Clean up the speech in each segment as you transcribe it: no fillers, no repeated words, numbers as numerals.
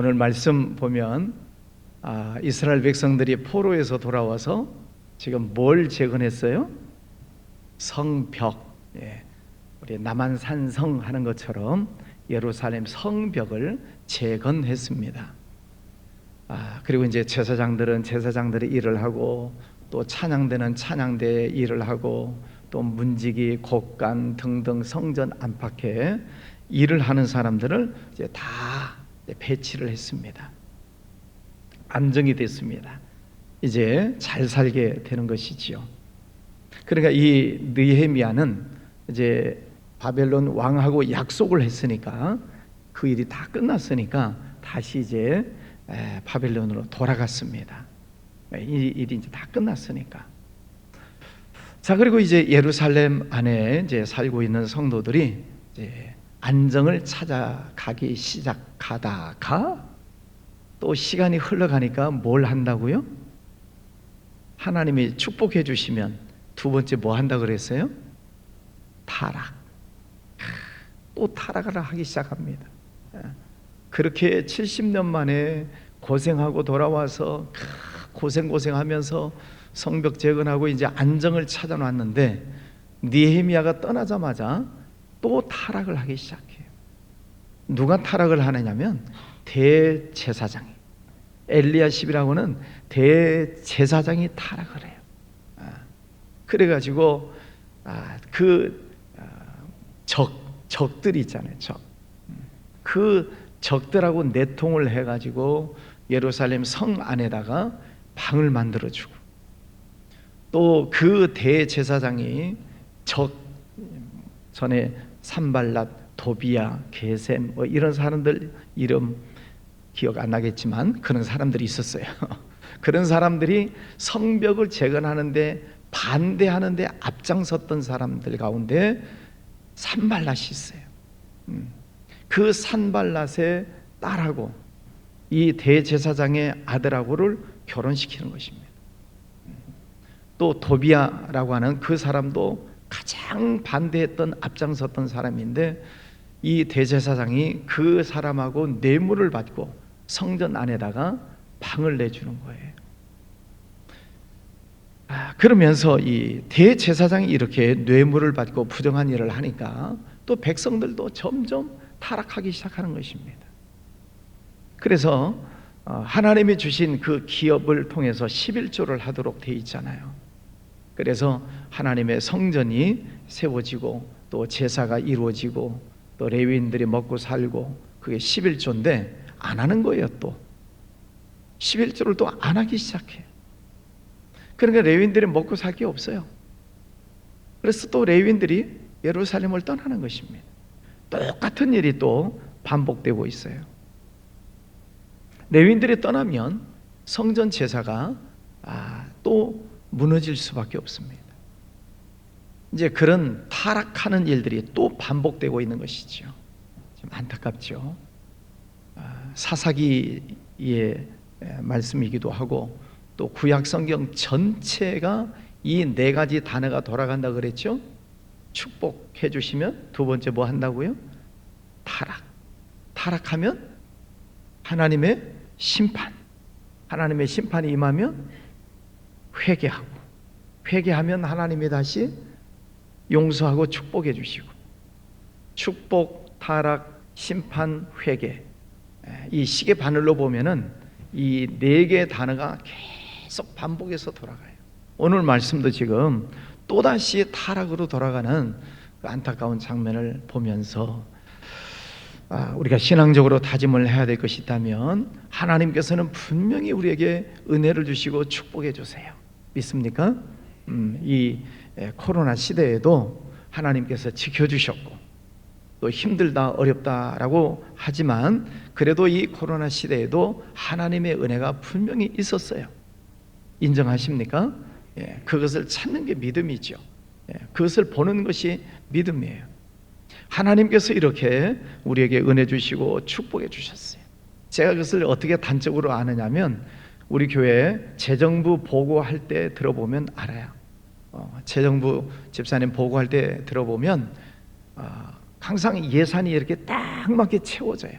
오늘 말씀 보면 이스라엘 백성들이 포로에서 돌아와서 지금 뭘 재건했어요? 성벽. 우리 남한산성 하는 것처럼 예루살렘 성벽을 재건했습니다. 그리고 이제 제사장들은 제사장들의 일을 하고, 또 찬양대는 찬양대의 일을 하고, 또 문지기, 곡간 등등 성전 안팎에 일을 하는 사람들을 이제 다 배치를 했습니다. 안정이 됐습니다. 이제 잘 살게 되는 것이지요. 그러니까 이 느헤미야는 이제 바벨론 왕하고 약속을 했으니까, 그 일이 다 끝났으니까 다시 이제 바벨론으로 돌아갔습니다. 이 일이 이제 다 끝났으니까. 자, 그리고 이제 예루살렘 안에 이제 살고 있는 성도들이 이제 안정을 찾아가기 시작하다가, 또 시간이 흘러가니까 뭘 한다고요? 하나님이 축복해 주시면 두 번째 뭐 한다 그랬어요? 타락. 또 타락을 하기 시작합니다. 그렇게 70년 만에 고생하고 돌아와서 고생하면서 성벽 재건하고 이제 안정을 찾아놨는데, 느헤미야가 떠나자마자 또 타락을 하기 시작해요. 누가 타락을 하느냐면 대제사장이, 엘리야십이라고는 대제사장이 타락을 해요. 그래가지고 적들이 있잖아요. 그 적들하고 내통을 해가지고 예루살렘 성 안에다가 방을 만들어주고, 또 그 대제사장이 전에 산발랏, 도비야, 게셈 이런 사람들 이름 기억 안 나겠지만 그런 사람들이 있었어요. 그런 사람들이 성벽을 재건하는데 반대하는데 앞장섰던 사람들 가운데 산발랏이 있어요. 그 산발랏의 딸하고 이 대제사장의 아들하고를 결혼시키는 것입니다. 또 도비야라고 하는 그 사람도 가장 반대했던 앞장섰던 사람인데, 이 대제사장이 그 사람하고 뇌물을 받고 성전 안에다가 방을 내주는 거예요. 그러면서 이 대제사장이 이렇게 뇌물을 받고 부정한 일을 하니까 또 백성들도 점점 타락하기 시작하는 것입니다. 그래서 하나님이 주신 그 기업을 통해서 11조를 하도록 돼 있잖아요. 그래서 하나님의 성전이 세워지고, 또 제사가 이루어지고, 또 레위인들이 먹고 살고, 그게 11조인데 안 하는 거예요. 또 11조를 또 안 하기 시작해요. 그러니까 레위인들이 먹고 살 게 없어요. 그래서 또 레위인들이 예루살렘을 떠나는 것입니다. 똑같은 일이 또 반복되고 있어요. 레위인들이 떠나면 성전 제사가 또 무너질 수밖에 없습니다. 이제 그런 타락하는 일들이 또 반복되고 있는 것이죠. 좀 안타깝죠. 사사기의 말씀이기도 하고, 또 구약 성경 전체가 이 네 가지 단어가 돌아간다 그랬죠. 축복해 주시면 두 번째 뭐 한다고요? 타락하면 하나님의 심판, 하나님의 심판이 임하면 회개하면 하나님이 다시 용서하고 축복해 주시고, 축복, 타락, 심판, 회개, 이 시계 바늘로 보면은 이 네 개의 단어가 계속 반복해서 돌아가요. 오늘 말씀도 지금 또다시 타락으로 돌아가는 그 안타까운 장면을 보면서 우리가 신앙적으로 다짐을 해야 될 것이 있다면, 하나님께서는 분명히 우리에게 은혜를 주시고 축복해 주세요. 믿습니까? 이 코로나 시대에도 하나님께서 지켜주셨고, 또 힘들다 어렵다라고 하지만 그래도 이 코로나 시대에도 하나님의 은혜가 분명히 있었어요. 인정하십니까? 그것을 찾는 게 믿음이죠. 그것을 보는 것이 믿음이에요. 하나님께서 이렇게 우리에게 은혜 주시고 축복해 주셨어요. 제가 그것을 어떻게 단적으로 아느냐면, 우리 교회 재정부 보고할 때 들어보면 알아요. 재정부 집사님 보고할 때 들어보면 항상 예산이 이렇게 딱 맞게 채워져요.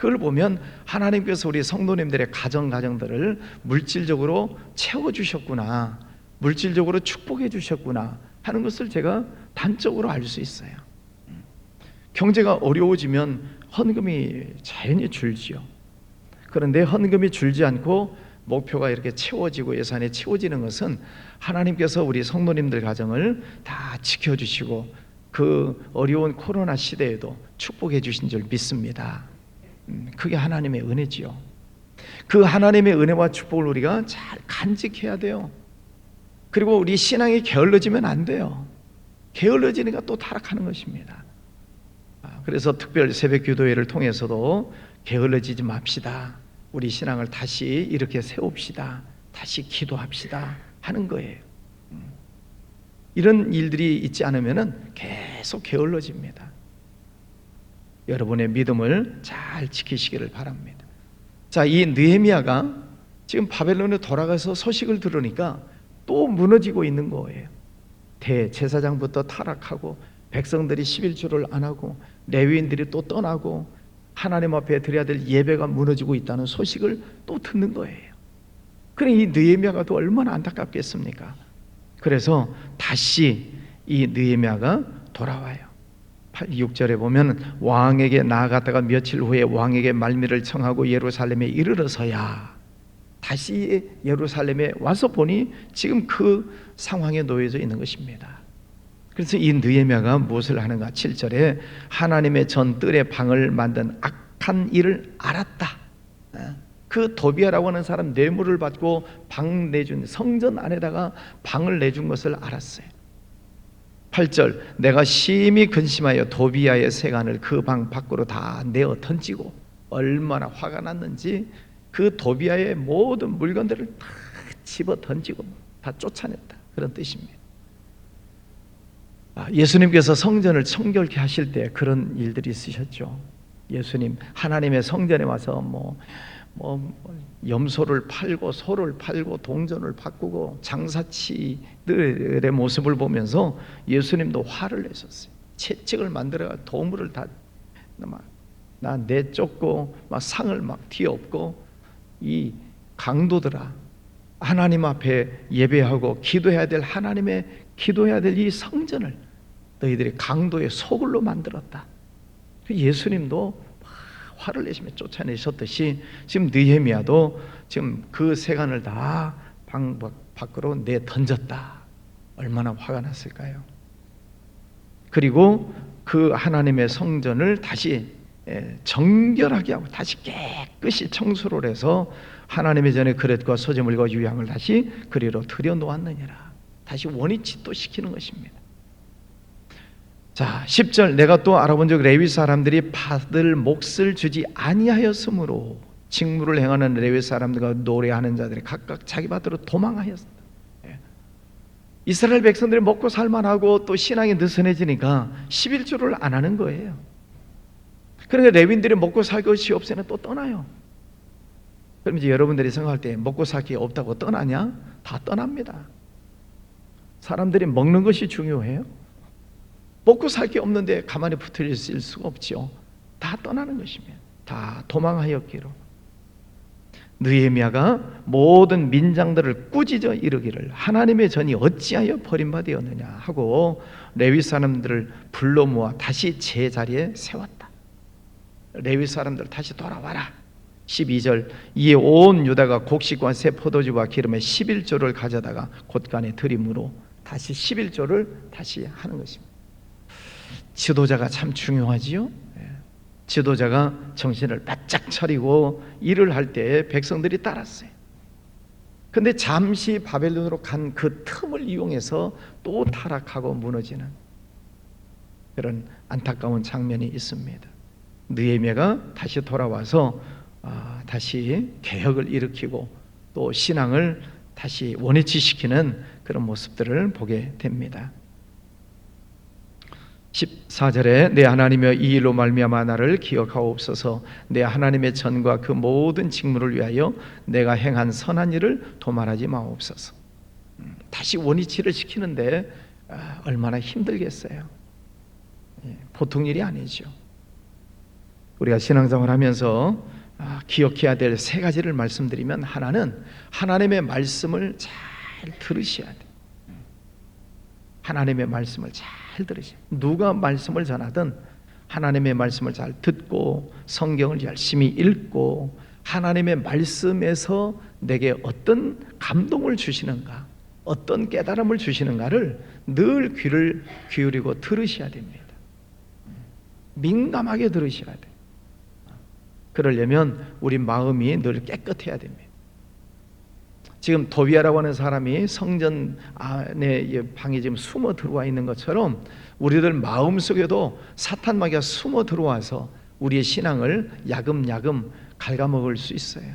그걸 보면 하나님께서 우리 성도님들의 가정들을 물질적으로 채워주셨구나, 물질적으로 축복해 주셨구나 하는 것을 제가 단적으로 알 수 있어요. 경제가 어려워지면 헌금이 자연히 줄지요. 그런데 헌금이 줄지 않고 목표가 이렇게 채워지고 예산이 채워지는 것은 하나님께서 우리 성도님들 가정을 다 지켜주시고 그 어려운 코로나 시대에도 축복해 주신 줄 믿습니다. 그게 하나님의 은혜지요. 그 하나님의 은혜와 축복을 우리가 잘 간직해야 돼요. 그리고 우리 신앙이 게을러지면 안 돼요. 게을러지니까 또 타락하는 것입니다. 그래서 특별 새벽 기도회를 통해서도 게을러지지 맙시다. 우리 신앙을 다시 이렇게 세웁시다. 다시 기도합시다 하는 거예요. 이런 일들이 있지 않으면 계속 게을러집니다. 여러분의 믿음을 잘 지키시기를 바랍니다. 자, 이 느헤미야가 지금 바벨론에 돌아가서 소식을 들으니까 또 무너지고 있는 거예요. 대제사장부터 타락하고 백성들이 11조를 안 하고 레위인들이 또 떠나고 하나님 앞에 드려야 될 예배가 무너지고 있다는 소식을 또 듣는 거예요. 그럼 이 느헤미야가 또 얼마나 안타깝겠습니까? 그래서 다시 이 느헤미야가 돌아와요. 6절에 보면 왕에게 나아갔다가 며칠 후에 왕에게 말미를 청하고 예루살렘에 이르러서야 다시 예루살렘에 와서 보니 지금 그 상황에 놓여져 있는 것입니다. 그래서 이 느헤미야가 무엇을 하는가? 7절에 하나님의 전 뜰에 방을 만든 악한 일을 알았다. 그 도비아라고 하는 사람 뇌물을 받고 방 내준 성전 안에다가 방을 내준 것을 알았어요. 8절 내가 심히 근심하여 도비아의 세간을 그 방 밖으로 다 내어 던지고, 얼마나 화가 났는지 그 도비아의 모든 물건들을 다 집어 던지고 다 쫓아냈다, 그런 뜻입니다. 예수님께서 성전을 청결케 하실 때 그런 일들이 있으셨죠. 예수님 하나님의 성전에 와서 염소를 팔고 소를 팔고 동전을 바꾸고 장사치들의 모습을 보면서 예수님도 화를 내셨어요. 채찍을 만들어 도물을 다 내쫓고 막 상을 막 뒤엎고, 이 강도들아, 하나님 앞에 예배하고 기도해야 될 하나님의 기도해야 될 이 성전을 너희들이 강도의 소굴로 만들었다. 예수님도 화를 내시며 쫓아내셨듯이 지금 느헤미야도 지금 그 세간을 다 방 밖으로 내 던졌다. 얼마나 화가 났을까요? 그리고 그 하나님의 성전을 다시 정결하게 하고 다시 깨끗이 청소를 해서 하나님의 전에 그릇과 소재물과 유향을 다시 그리로 들여 놓았느니라. 다시 원위치 또 시키는 것입니다. 자, 10절 내가 또 알아본 적 레위 사람들이 받을 몫을 주지 아니하였으므로 직무를 행하는 레위 사람들과 노래하는 자들이 각각 자기 밭으로 도망하였다. 이스라엘 백성들이 먹고 살만하고 또 신앙이 느슨해지니까 11조를 안 하는 거예요. 그러니까 레위인들이 먹고 살 것이 없으면 또 떠나요. 그럼 이제 여러분들이 생각할 때 먹고 살 게 없다고 떠나냐? 다 떠납니다. 사람들이 먹는 것이 중요해요? 먹고 살 게 없는데 가만히 붙어 있을 수가 없죠. 다 떠나는 것입니다. 다 도망하였기로. 느헤미야가 모든 민장들을 꾸짖어 이르기를 하나님의 전이 어찌하여 버림받았느냐 하고 레위 사람들을 불러 모아 다시 제자리에 세웠다. 레위 사람들 다시 돌아와라. 12절 이에 온 유다가 곡식과 새 포도주와 기름에 11조를 가져다가 곳간에 드림으로 다시 11조를 다시 하는 것입니다. 지도자가 참 중요하지요. 지도자가 정신을 바짝 차리고 일을 할 때 백성들이 따랐어요. 근데 잠시 바벨론으로 간 그 틈을 이용해서 또 타락하고 무너지는 그런 안타까운 장면이 있습니다. 느헤미야가 다시 돌아와서 다시 개혁을 일으키고 또 신앙을 다시 원위치시키는 그런 모습들을 보게 됩니다. 14절에 내 하나님이여 이 일로 말미암아 나를 기억하옵소서. 내 하나님의 전과 그 모든 직무를 위하여 내가 행한 선한 일을 도말하지 마옵소서. 다시 원위치를 시키는데 얼마나 힘들겠어요. 보통 일이 아니죠. 우리가 신앙생활하면서 기억해야 될 세 가지를 말씀드리면, 하나는 하나님의 말씀을 잘 들으셔야 돼. 하나님의 말씀을 잘 들으셔야 돼. 누가 말씀을 전하든 하나님의 말씀을 잘 듣고 성경을 열심히 읽고 하나님의 말씀에서 내게 어떤 감동을 주시는가, 어떤 깨달음을 주시는가를 늘 귀를 기울이고 들으셔야 됩니다. 민감하게 들으셔야 돼. 그러려면 우리 마음이 늘 깨끗해야 됩니다. 지금 도비아라고 하는 사람이 성전 안에 방에 지금 숨어 들어와 있는 것처럼 우리들 마음속에도 사탄 마귀가 숨어 들어와서 우리의 신앙을 야금야금 갉아먹을 수 있어요.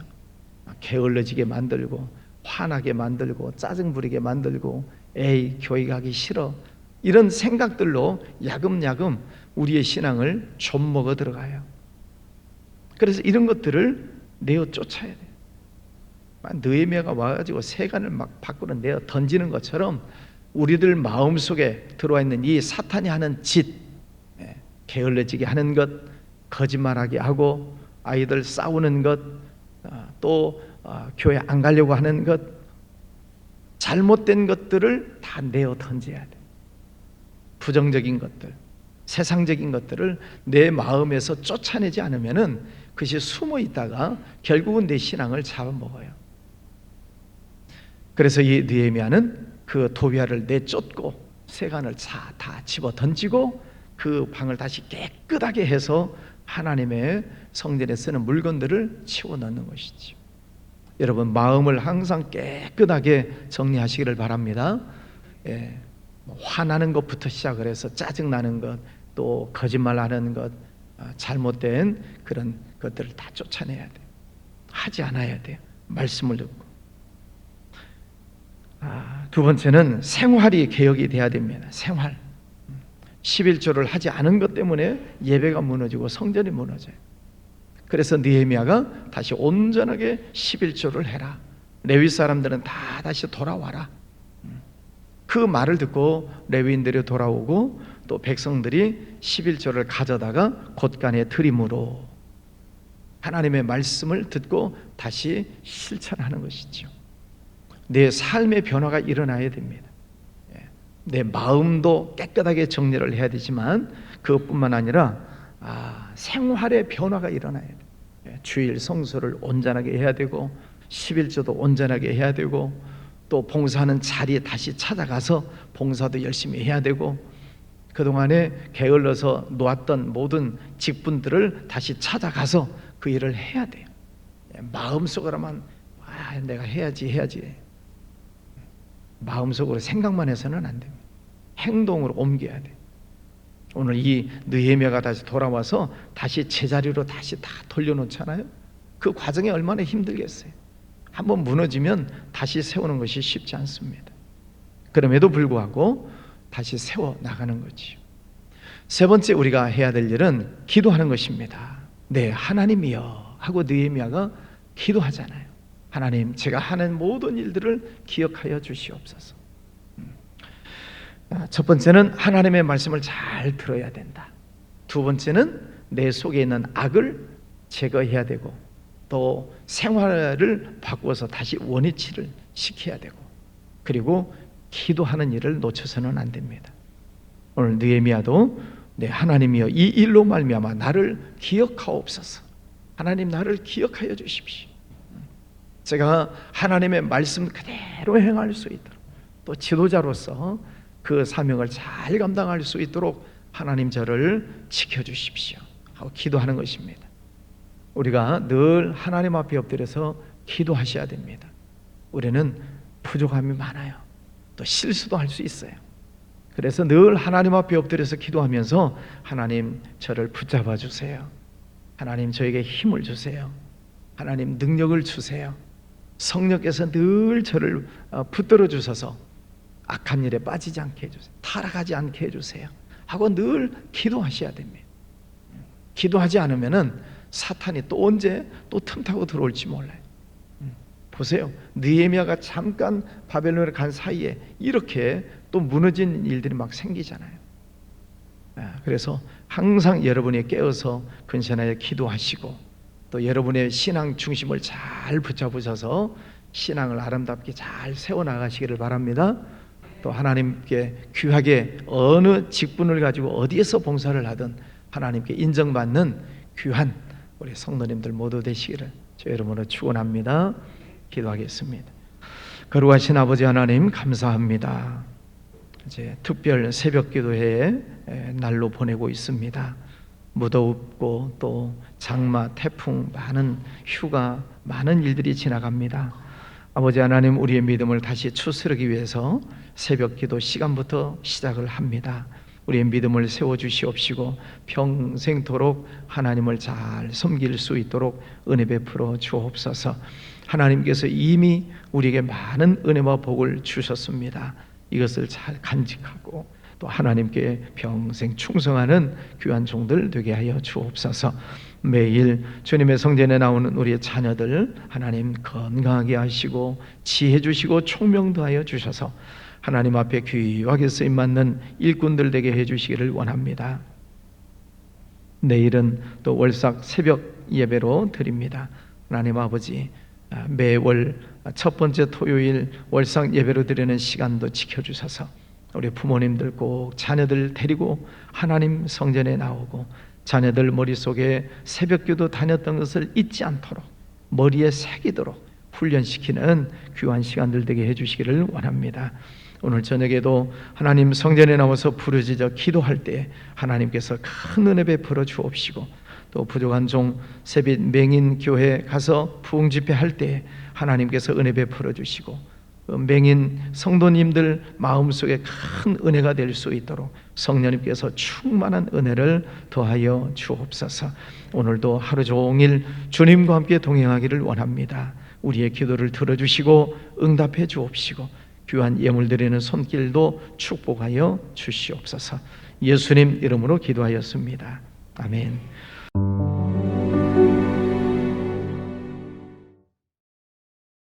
게을러지게 만들고 화나게 만들고 짜증 부리게 만들고 에이 교회 가기 싫어, 이런 생각들로 야금야금 우리의 신앙을 좀먹어 들어가요. 그래서 이런 것들을 내어 쫓아야 돼요. 느헤미야가 와가지고 세간을 막 밖으로 내어 던지는 것처럼 우리들 마음속에 들어와 있는 이 사탄이 하는 짓, 게을러지게 하는 것, 거짓말하게 하고 아이들 싸우는 것, 또 교회 안 가려고 하는 것, 잘못된 것들을 다 내어 던져야 돼. 부정적인 것들, 세상적인 것들을 내 마음에서 쫓아내지 않으면은 그것이 숨어 있다가 결국은 내 신앙을 잡아먹어요. 그래서 이 느헤미야는 그 도비아를 내쫓고 세간을 다 집어 던지고 그 방을 다시 깨끗하게 해서 하나님의 성전에 쓰는 물건들을 치워 넣는 것이죠. 여러분, 마음을 항상 깨끗하게 정리하시기를 바랍니다. 화나는 것부터 시작을 해서 짜증나는 것, 또 거짓말하는 것, 잘못된 그런 것들을 다 쫓아내야 돼요. 하지 않아야 돼요. 말씀을 듣고. 두 번째는 생활이 개혁이 돼야 됩니다. 생활. 11조를 하지 않은 것 때문에 예배가 무너지고 성전이 무너져요. 그래서 느헤미야가 다시 온전하게 11조를 해라. 레위 사람들은 다 다시 돌아와라. 그 말을 듣고 레위인들이 돌아오고 또 백성들이 11조를 가져다가 곳간에 들임으로 하나님의 말씀을 듣고 다시 실천하는 것이죠. 내 삶의 변화가 일어나야 됩니다. 내 마음도 깨끗하게 정리를 해야 되지만 그것뿐만 아니라 생활의 변화가 일어나야 돼요. 주일 성수를 온전하게 해야 되고 11조도 온전하게 해야 되고 또 봉사하는 자리에 다시 찾아가서 봉사도 열심히 해야 되고 그동안에 게을러서 놓았던 모든 직분들을 다시 찾아가서 그 일을 해야 돼요. 마음속으로만 내가 해야지 마음속으로 생각만 해서는 안 됩니다. 행동으로 옮겨야 돼요. 오늘 이 느헤미야가 다시 돌아와서 다시 제자리로 다시 다 돌려놓잖아요. 그 과정이 얼마나 힘들겠어요. 한번 무너지면 다시 세우는 것이 쉽지 않습니다. 그럼에도 불구하고 다시 세워 나가는 거지요. 세 번째 우리가 해야 될 일은 기도하는 것입니다. 네, 하나님이여 하고 느헤미야가 기도하잖아요. 하나님, 제가 하는 모든 일들을 기억하여 주시옵소서. 첫 번째는 하나님의 말씀을 잘 들어야 된다. 두 번째는 내 속에 있는 악을 제거해야 되고 또 생활을 바꾸어서 다시 원위치를 시켜야 되고 그리고 기도하는 일을 놓쳐서는 안 됩니다. 오늘 느헤미야도 네, 하나님이여 이 일로 말미암아 나를 기억하옵소서. 하나님, 나를 기억하여 주십시오. 제가 하나님의 말씀 그대로 행할 수 있도록 또 지도자로서 그 사명을 잘 감당할 수 있도록 하나님 저를 지켜주십시오 하고 기도하는 것입니다. 우리가 늘 하나님 앞에 엎드려서 기도하셔야 됩니다. 우리는 부족함이 많아요. 또 실수도 할 수 있어요. 그래서 늘 하나님 앞에 엎드려서 기도하면서 하나님 저를 붙잡아 주세요. 하나님 저에게 힘을 주세요. 하나님 능력을 주세요. 성령께서 늘 저를 붙들어 주셔서 악한 일에 빠지지 않게 해주세요. 타락하지 않게 해주세요 하고 늘 기도하셔야 됩니다. 기도하지 않으면은 사탄이 또 언제 또 틈타고 들어올지 몰라요. 보세요. 느헤미야가 잠깐 바벨론에 간 사이에 이렇게 또 무너진 일들이 막 생기잖아요. 그래서 항상 여러분이 깨어서 근신하여 기도하시고 또 여러분의 신앙 중심을 잘 붙잡으셔서 신앙을 아름답게 잘 세워나가시기를 바랍니다. 또 하나님께 귀하게 어느 직분을 가지고 어디에서 봉사를 하든 하나님께 인정받는 귀한 우리 성도님들 모두 되시기를 저 여러분으로 축원합니다. 기도하겠습니다. 거룩하신 아버지 하나님 감사합니다. 이제 특별 새벽 기도회의 날로 보내고 있습니다. 무더웁고 또 장마, 태풍, 많은 휴가, 많은 일들이 지나갑니다. 아버지 하나님, 우리의 믿음을 다시 추스르기 위해서 새벽 기도 시간부터 시작을 합니다. 우리의 믿음을 세워주시옵시고 평생토록 하나님을 잘 섬길 수 있도록 은혜 베풀어 주옵소서. 하나님께서 이미 우리에게 많은 은혜와 복을 주셨습니다. 이것을 잘 간직하고 또 하나님께 평생 충성하는 귀한 종들 되게 하여 주옵소서. 매일 주님의 성전에 나오는 우리의 자녀들 하나님 건강하게 하시고 지혜 주시고 총명도 하여 주셔서 하나님 앞에 귀하게 쓰임받는 일꾼들 되게 해주시기를 원합니다. 내일은 또 월삭 새벽 예배로 드립니다. 하나님 아버지, 매월 첫 번째 토요일 월삭 예배로 드리는 시간도 지켜주셔서 우리 부모님들 꼭 자녀들 데리고 하나님 성전에 나오고 자녀들 머릿속에 새벽기도 다녔던 것을 잊지 않도록 머리에 새기도록 훈련시키는 귀한 시간들 되게 해주시기를 원합니다. 오늘 저녁에도 하나님 성전에 나와서 부르짖어 기도할 때 하나님께서 큰 은혜 베풀어 주옵시고 또 부족한 종 세빛 맹인 교회 가서 부흥 집회할 때 하나님께서 은혜 베풀어 주시고 맹인 성도님들 마음속에 큰 은혜가 될 수 있도록 성령님께서 충만한 은혜를 더하여 주옵소서. 오늘도 하루 종일 주님과 함께 동행하기를 원합니다. 우리의 기도를 들어주시고 응답해 주옵시고 귀한 예물 드리는 손길도 축복하여 주시옵소서. 예수님 이름으로 기도하였습니다. 아멘.